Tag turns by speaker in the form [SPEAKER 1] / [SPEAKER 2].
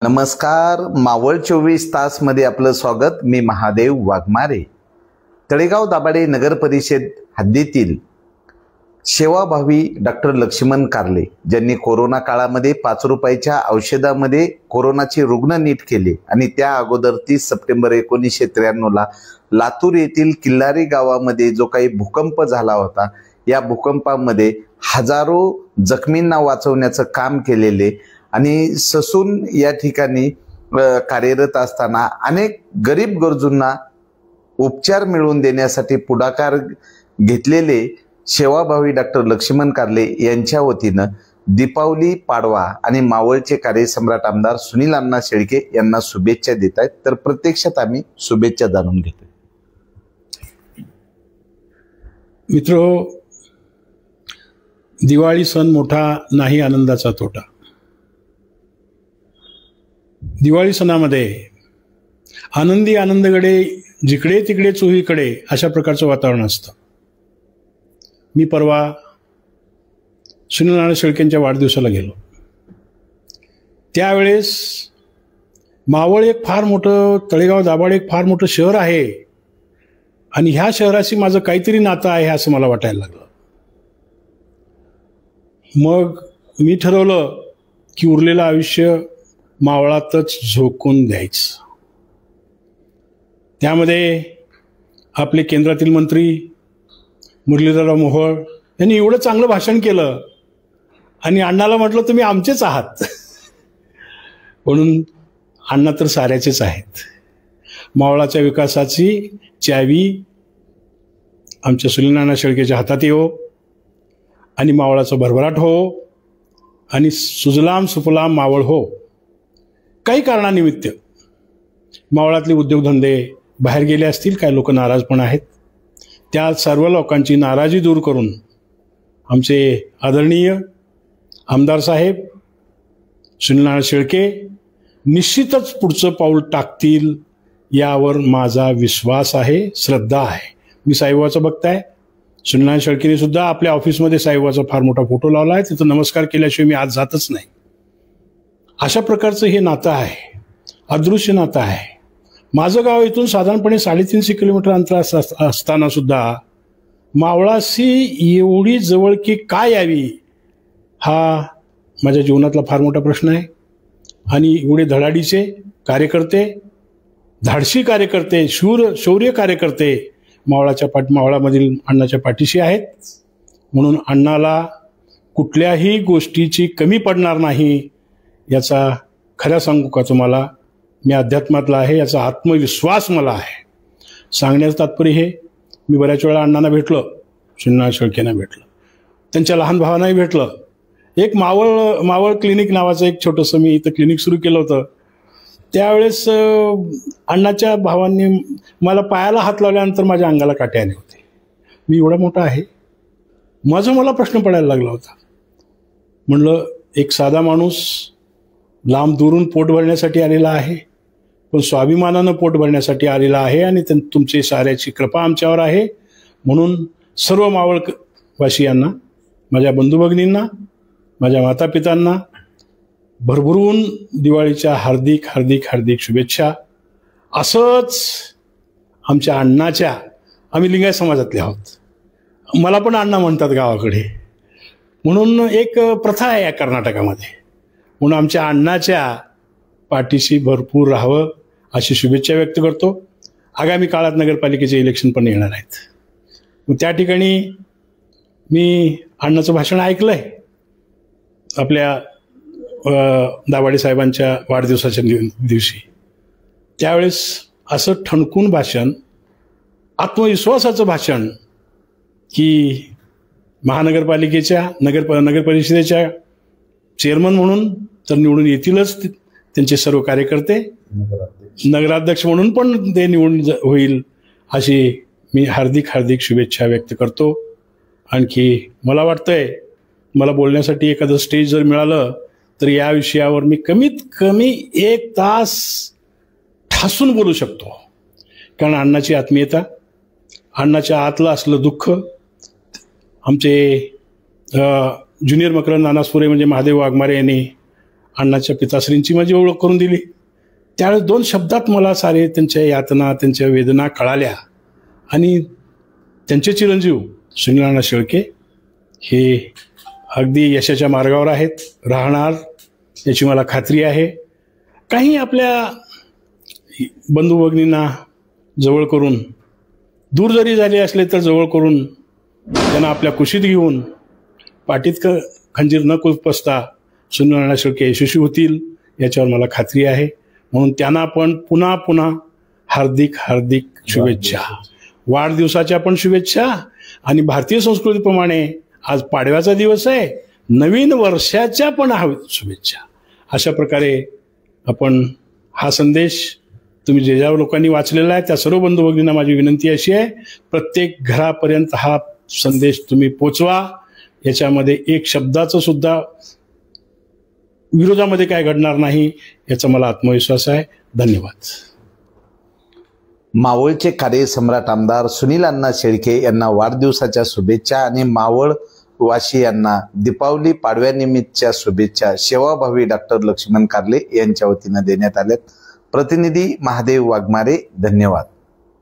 [SPEAKER 1] नमस्कार. मावळ 24 तास मध्ये आपलं स्वागत. मी महादेव वाघमारे. तळेगाव दाभाडे नगर परिषद हद्दीतील सेवाभावी डॉक्टर लक्ष्मण कारले ज्यांनी कोरोना काळामध्ये 5 रुपयाच्या औषधामध्ये कोरोनाचे रुग्ण नीट केले आणि त्या अगोदर 30 सप्टेंबर 1993 ला लातूर येथील किल्लारी गावामध्ये जो काही भूकंप झाला होता, या भूकंपामध्ये हजारो जखमींना वाचवण्याचं काम केलेले आणि ससून या ठिकाणी कार्यरत असताना अनेक गरीब गरजूंना उपचार मिळवून देण्यासाठी पुढाकार घेतलेले सेवाभावी डॉक्टर लक्ष्मण कारले यांच्या वतीनं दीपावली पाडवा आणि मावळचे कार्यसम्राट आमदार सुनील अण्णा शेळके यांना शुभेच्छा देत आहेत. तर प्रत्यक्षात आम्ही शुभेच्छा जाणून घेतोय.
[SPEAKER 2] मित्रो, दिवाळी सण मोठा नाही आनंदाचा तोटा. दिवाळी सणामध्ये आनंदी आनंदगडे जिकडे तिकडे चोहीकडे अशा प्रकारचं वातावरण असतं. मी परवा सुनील अण्णा शेळकेंच्या वाढदिवसाला गेलो. त्यावेळेस मावळ एक फार मोठं, तळेगाव दाभाडे एक फार मोठं शहर आहे आणि ह्या शहराशी माझं काहीतरी नातं आहे असं मला वाटायला लागलं. मग मी ठरवलं की उरलेलं आयुष्य मावळातच झोकून द्यायचं. त्यामध्ये आपले केंद्रातील मंत्री मुरलीधरराव मोहोळ यांनी एवढं चांगलं भाषण केलं आणि अण्णाला म्हटलं तुम्ही आमचेच आहात म्हणून. अण्णा तर साऱ्याचेच आहेत. मावळाच्या विकासाची चावी आमच्या सुनील अण्णा शेळकेच्या हातात येवो आणि मावळाचं भरभराट हो आणि सुजलाम सुफलाम मावळ हो. काही कारणानिमित्त मावळातले उद्योगधंदे बाहेर गेले असतील, काही लोक नाराज पण आहेत. त्या सर्व लोकांची नाराजी दूर करून आमचे आदरणीय आमदार साहेब सुनील अण्णा शेळके निश्चितच पुढचं पाऊल टाकतील यावर माझा विश्वास आहे, श्रद्धा आहे. मी साईबाबाचं बघताय. सुनील अण्णा शेळकेने सुद्धा आपल्या ऑफिसमध्ये साईबाबाचा फार मोठा फोटो लावला आहे. तिथं नमस्कार केल्याशिवाय मी आज जातच नाही. अशा प्रकारचं हे नातं आहे, अदृश्य नातं आहे. माझं गाव इथून साधारणपणे 350 किलोमीटर अंतर असताना सुद्धा मावळाशी एवढी जवळकी का यावी हा माझ्या जीवनातला फार मोठा प्रश्न आहे. आणि एवढे धडाडीचे कार्यकर्ते, धाडसी कार्यकर्ते, शौर्य कार्यकर्ते मावळामधील अण्णाच्या पाठीशी आहेत. म्हणून अण्णाला कुठल्याही गोष्टीची कमी पडणार नाही याचा, खऱ्या सांगू का तुम्हाला, मी अध्यात्मातला आहे याचा आत्मविश्वास मला आहे. सांगण्याचं तात्पर्य हे, मी बऱ्याच वेळा अण्णांना भेटलो, सुनील शेळकेंना भेटलं, त्यांच्या लहान भावांनाही भेटलं. एक मावळ क्लिनिक नावाचं एक छोटंसं मी इथं क्लिनिक सुरू केलं होतं. त्यावेळेस अण्णाच्या भावांनी मला पायाला हात लावल्यानंतर माझ्या अंगाला काटे आले होते. मी एवढा मोठा आहे. मला प्रश्न पडायला लागला होता. म्हणलं, एक साधा माणूस लांब दुरून पोट भरण्यासाठी आलेला आहे, पण स्वाभिमानानं पोट भरण्यासाठी आलेला आहे आणि तुमची साऱ्याची कृपा आमच्यावर आहे. म्हणून सर्व मावळवासियांना, माझ्या बंधू भगिनींना, माझ्या मातापितांना भरभरून दिवाळीच्या हार्दिक हार्दिक हार्दिक शुभेच्छा. असंच आमच्या अण्णाच्या, आम्ही लिंगायत समाजातले आहोत, मला पण अण्णा म्हणतात गावाकडे, म्हणून एक प्रथा आहे या कर्नाटकामध्ये. म्हणून आमच्या अण्णाच्या पाठीशी भरपूर राहावं अशी शुभेच्छा व्यक्त करतो. आगामी काळात नगरपालिकेचे इलेक्शन पण येणार आहेत. मग त्या ठिकाणी मी अण्णाचं भाषण ऐकलंय आपल्या दाभाडे साहेबांच्या वाढदिवसाच्या दिवशी. त्यावेळेस असं ठणकून भाषण, आत्मविश्वासाचं भाषण की महानगरपालिकेच्या नगर परिषदेच्या चेअरमन म्हणून तर निवडून येतीलच त्यांचे सर्व कार्यकर्ते, नगराध्यक्ष म्हणून पण ते निवडून होईल अशी मी हार्दिक हार्दिक शुभेच्छा व्यक्त करतो. आणखी मला वाटतंय, मला बोलण्यासाठी एखादं स्टेज जर मिळालं तर या विषयावर मी कमीत कमी 1 तास ठासून बोलू शकतो. कारण अण्णाची आत्मीयता, अण्णाच्या आतलं असलं दुःख, आमचे ज्युनियर मकरंद नानासपुरे म्हणजे महादेव वाघमारे यांनी अण्णाच्या पिताश्रींची माझी ओळख करून दिली. त्यावेळेस 2 शब्दात मला सारे त्यांच्या यातना, त्यांच्या वेदना कळाल्या. आणि त्यांचे चिरंजीव सुनील अण्णा शेळके हे अगदी यशाच्या मार्गावर आहेत, राहणार याची मला खात्री आहे. काही आपल्या बंधू भगिनींना जवळ करून, दूर जरी झाले असले तर जवळ करून त्यांना आपल्या कुशीत घेऊन पाठीत खंजीर न खुपसता सुनील अण्णा शेळके यशस्वी होतील याच्यावर मला खात्री आहे. म्हणून त्यांना पण पुन्हा पुन्हा हार्दिक हार्दिक शुभेच्छा, वाढदिवसाच्या पण शुभेच्छा. आणि भारतीय संस्कृतीप्रमाणे आज पाडव्याचा दिवस आहे, नवीन वर्षाच्या पण शुभेच्छा. अशा प्रकारे आपण हा संदेश तुम्ही जे ज्या लोकांनी वाचलेला आहे त्या सर्व बंधू भगिनींना माझी विनंती अशी आहे, प्रत्येक घरापर्यंत हा संदेश तुम्ही पोचवा. याच्यामध्ये एक शब्दाचं सुद्धा विरोधामध्ये काय घडणार नाही याचा मला आत्मविश्वास आहे. धन्यवाद.
[SPEAKER 1] मावळचे कार्यसम्राट आमदार सुनील अण्णा शेळके यांना वाढदिवसाच्या शुभेच्छा आणि मावळ वासियांना दीपावली पाडव्यानिमित्तच्या शुभेच्छा सेवाभावी डॉक्टर लक्ष्मण कारले यांच्या वतीनं देण्यात आल्यात. प्रतिनिधी महादेव वाघमारे, धन्यवाद.